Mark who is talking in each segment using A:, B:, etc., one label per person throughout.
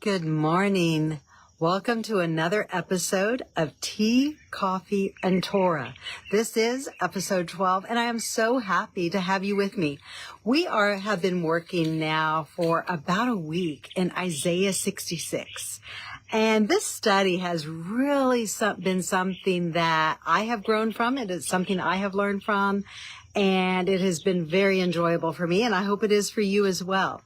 A: Good morning. Welcome to another episode of Tea, Coffee, and Torah. This is episode 12, and I am so happy to have you with me. We have been working now for about a week in Isaiah 66. And this study has really been something that I have grown from. It is something I have learned from, and it has been very enjoyable for me, and I hope it is for you as well.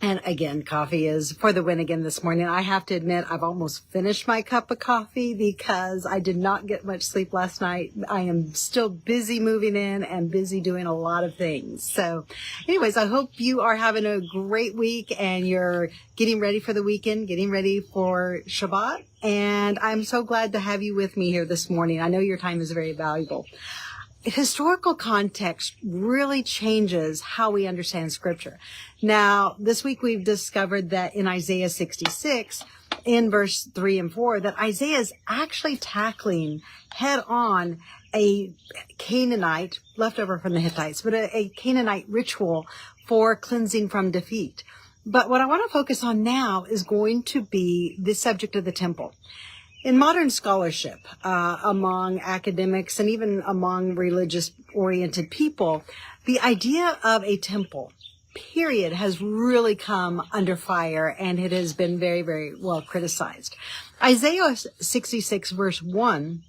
A: And again, coffee is for the win again this morning. I have to admit, I've almost finished my cup of coffee because I did not get much sleep last night. I am still busy moving in and busy doing a lot of things. So anyways, I hope you are having a great week and you're getting ready for the weekend, getting ready for Shabbat. And I'm so glad to have you with me here this morning. I know your time is very valuable. Historical context really changes how we understand Scripture. Now, this week we've discovered that in Isaiah 66, in verse 3 and 4, that Isaiah is actually tackling head on a Canaanite, left over from the Hittites, but a Canaanite ritual for cleansing from defeat. But what I want to focus on now is going to be the subject of the temple. In modern scholarship, among academics and even among religious-oriented people, the idea of a temple, period, has really come under fire, and it has been very, very well criticized. Isaiah 66, verse 1,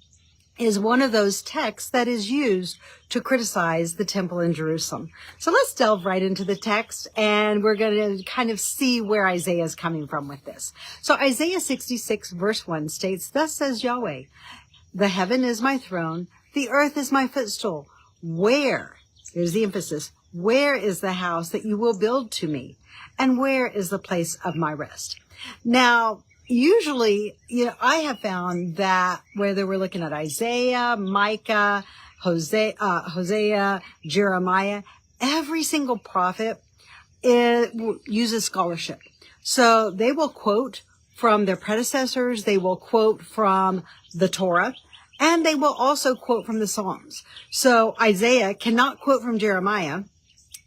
A: is one of those texts that is used to criticize the temple in Jerusalem. So let's delve right into the text, and we're going to kind of see where Isaiah is coming from with this. So Isaiah 66 verse 1 states, "Thus says Yahweh, the heaven is my throne, the earth is my footstool. Where," here's the emphasis, "where is the house that you will build to me? And where is the place of my rest?" Now, usually, I have found that whether we're looking at Isaiah, Micah, Hosea, Jeremiah, every single prophet uses scholarship. So they will quote from their predecessors, they will quote from the Torah, and they will also quote from the Psalms. So Isaiah cannot quote from Jeremiah,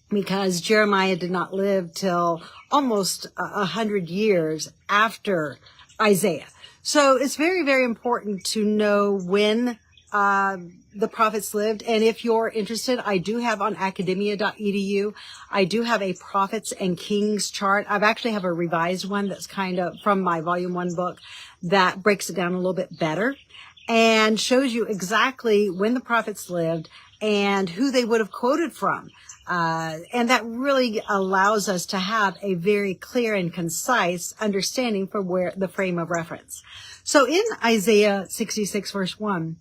A: because Jeremiah did not live till almost 100 years after Isaiah. So it's very, very important to know when the prophets lived. And if you're interested, I do have on academia.edu, I do have a prophets and kings chart. I've actually have a revised one that's kind of from my volume 1 book that breaks it down a little bit better and shows you exactly when the prophets lived and who they would have quoted from. And that really allows us to have a very clear and concise understanding for where the frame of reference. So in Isaiah 66 verse 1,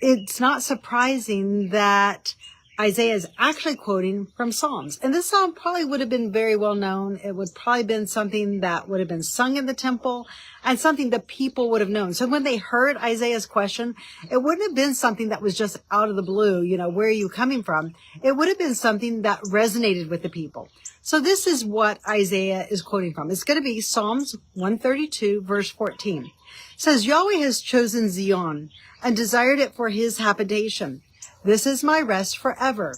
A: it's not surprising that Isaiah is actually quoting from Psalms. And this psalm probably would have been very well known. It would probably been something that would have been sung in the temple and something the people would have known. So when they heard Isaiah's question, it wouldn't have been something that was just out of the blue, where are you coming from? It would have been something that resonated with the people. So this is what Isaiah is quoting from. It's going to be Psalms 132 verse 14. It says, "Yahweh has chosen Zion and desired it for his habitation. This is my rest forever.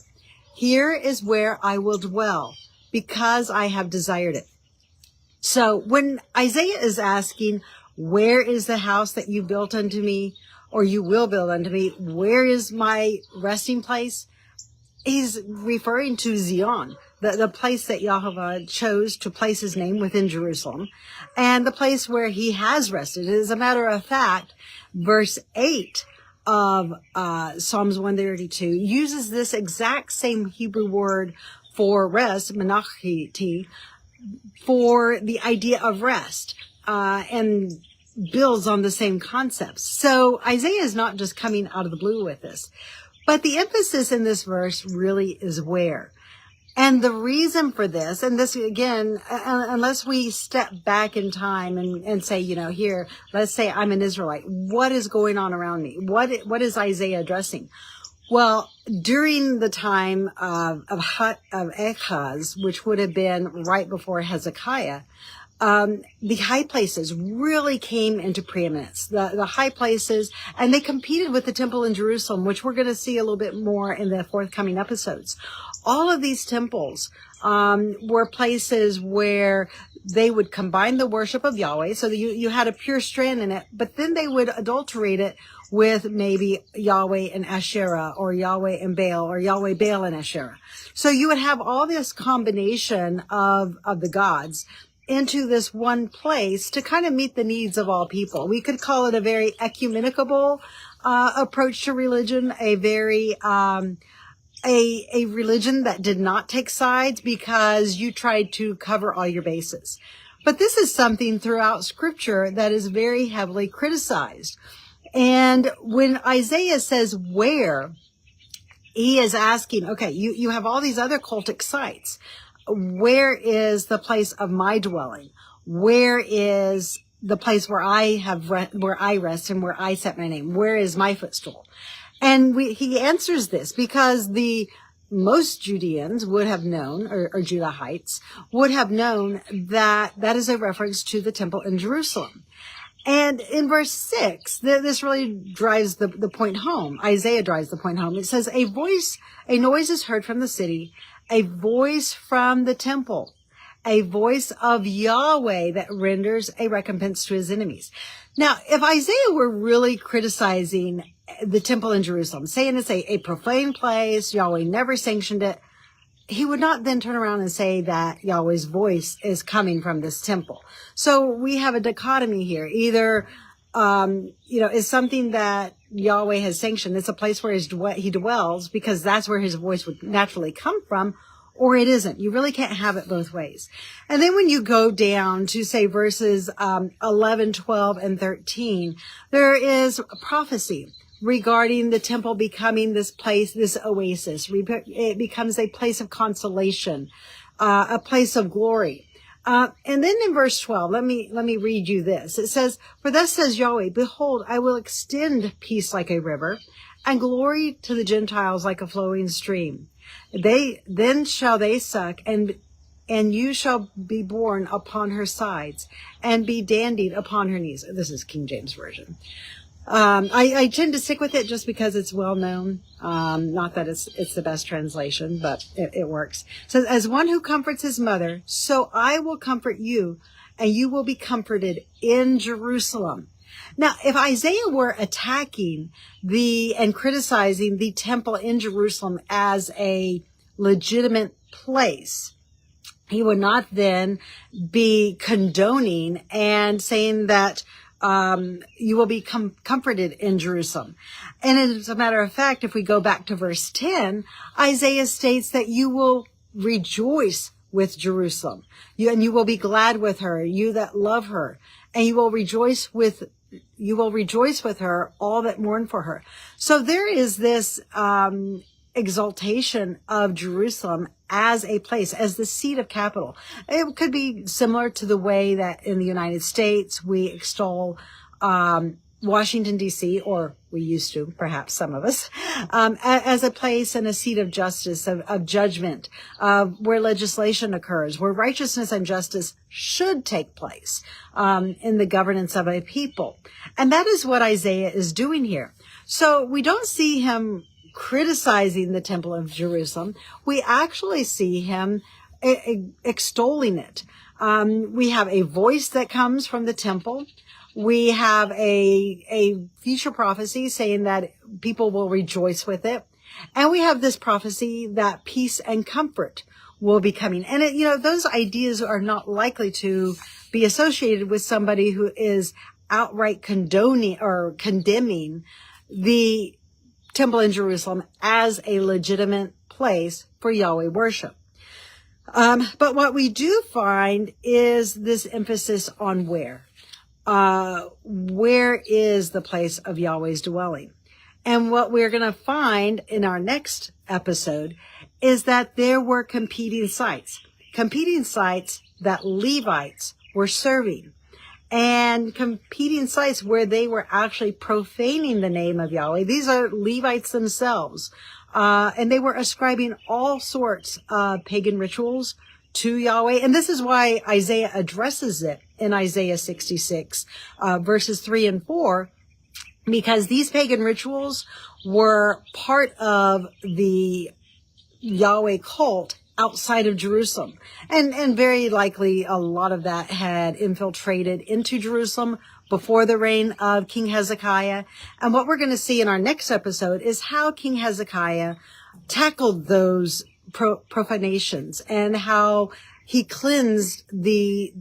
A: Here is where I will dwell, because I have desired it." So when Isaiah is asking, where is the house that you built unto me, or you will build unto me? Where is my resting place? He's referring to Zion, the place that Yahweh chose to place his name within Jerusalem, and the place where he has rested. As a matter of fact, verse 8 of Psalms 132 uses this exact same Hebrew word for rest, menachiti, for the idea of rest, and builds on the same concepts. So Isaiah is not just coming out of the blue with this, but the emphasis in this verse really is where. And the reason for this, and this again, unless we step back in time and say, here, let's say I'm an Israelite. What is going on around me? What is Isaiah addressing? Well, during the time of Ahaz, which would have been right before Hezekiah, the high places really came into preeminence, the high places, and they competed with the temple in Jerusalem, which we're going to see a little bit more in the forthcoming episodes. All of these temples were places where they would combine the worship of Yahweh, so that you had a pure strand in it, but then they would adulterate it with maybe Yahweh and Asherah, or Yahweh and Baal, or Yahweh, Baal, and Asherah. So you would have all this combination of the gods into this one place to kind of meet the needs of all people. We could call it a very ecumenical approach to religion, a very a religion that did not take sides because you tried to cover all your bases. But this is something throughout Scripture that is very heavily criticized. And when Isaiah says where, he is asking, okay, you have all these other cultic sites. Where is the place of my dwelling? Where is the place where where I rest and where I set my name? Where is my footstool? And he answers this because most Judeans would have known, or Judahites would have known that is a reference to the temple in Jerusalem. And in verse 6, this really drives the point home. Isaiah drives the point home. It says, a noise is heard from the city, a voice from the temple, a voice of Yahweh that renders a recompense to his enemies. Now, if Isaiah were really criticizing the temple in Jerusalem, saying it's a profane place, Yahweh never sanctioned it, he would not then turn around and say that Yahweh's voice is coming from this temple. So we have a dichotomy here. Either, is something that Yahweh has sanctioned. It's a place where he dwells because that's where his voice would naturally come from, or it isn't. You really can't have it both ways. And then when you go down to, say, verses 11, 12, and 13, there is prophecy regarding the temple becoming this place, this oasis. It becomes a place of consolation, a place of glory. And then in verse 12, let me read you this. It says, for thus says Yahweh, behold, I will extend peace like a river, and glory to the Gentiles like a flowing stream. Then shall they suck, and you shall be borne upon her sides, and be dandied upon her knees. This is King James Version. I tend to stick with it just because it's well known. Not that it's the best translation, but it works. It says, as one who comforts his mother, so I will comfort you, and you will be comforted in Jerusalem. Now, if Isaiah were attacking and criticizing the temple in Jerusalem as a legitimate place, he would not then be condoning and saying that you will be comforted in Jerusalem. And as a matter of fact, if we go back to verse 10, Isaiah states that you will rejoice with Jerusalem. And you will be glad with her, you that love her, and you will rejoice with her, all that mourn for her. So there is this exaltation of Jerusalem as a place, as the seat of capital. It could be similar to the way that in the United States we extol Washington, D.C., or we used to, perhaps some of us, as a place and a seat of justice, of judgment, where legislation occurs, where righteousness and justice should take place in the governance of a people. And that is what Isaiah is doing here. So we don't see him criticizing the temple of Jerusalem. We actually see him extolling it. We have a voice that comes from the temple. We have a future prophecy saying that people will rejoice with it. And we have this prophecy that peace and comfort will be coming. And those ideas are not likely to be associated with somebody who is outright condoning or condemning the temple in Jerusalem as a legitimate place for Yahweh worship. But what we do find is this emphasis on where. Where is the place of Yahweh's dwelling? And what we're going to find in our next episode is that there were competing sites that Levites were serving, and competing sites where they were actually profaning the name of Yahweh. These are Levites themselves, and they were ascribing all sorts of pagan rituals to Yahweh. And this is why Isaiah addresses it in Isaiah 66, verses 3 and 4, because these pagan rituals were part of the Yahweh cult outside of Jerusalem. And very likely a lot of that had infiltrated into Jerusalem before the reign of King Hezekiah. And what we're going to see in our next episode is how King Hezekiah tackled those profanations and how he cleansed the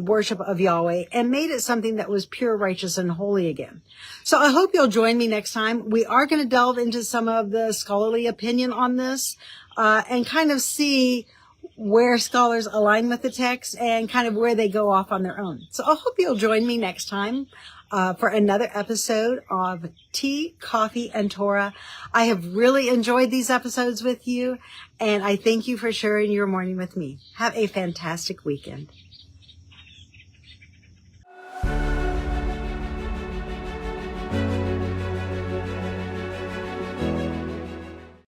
A: worship of Yahweh and made it something that was pure, righteous, and holy again. So I hope you'll join me next time. We are going to delve into some of the scholarly opinion on this, and kind of see where scholars align with the text and kind of where they go off on their own. So I hope you'll join me next time for another episode of Tea, Coffee, and Torah. I have really enjoyed these episodes with you, and I thank you for sharing your morning with me. Have a fantastic weekend.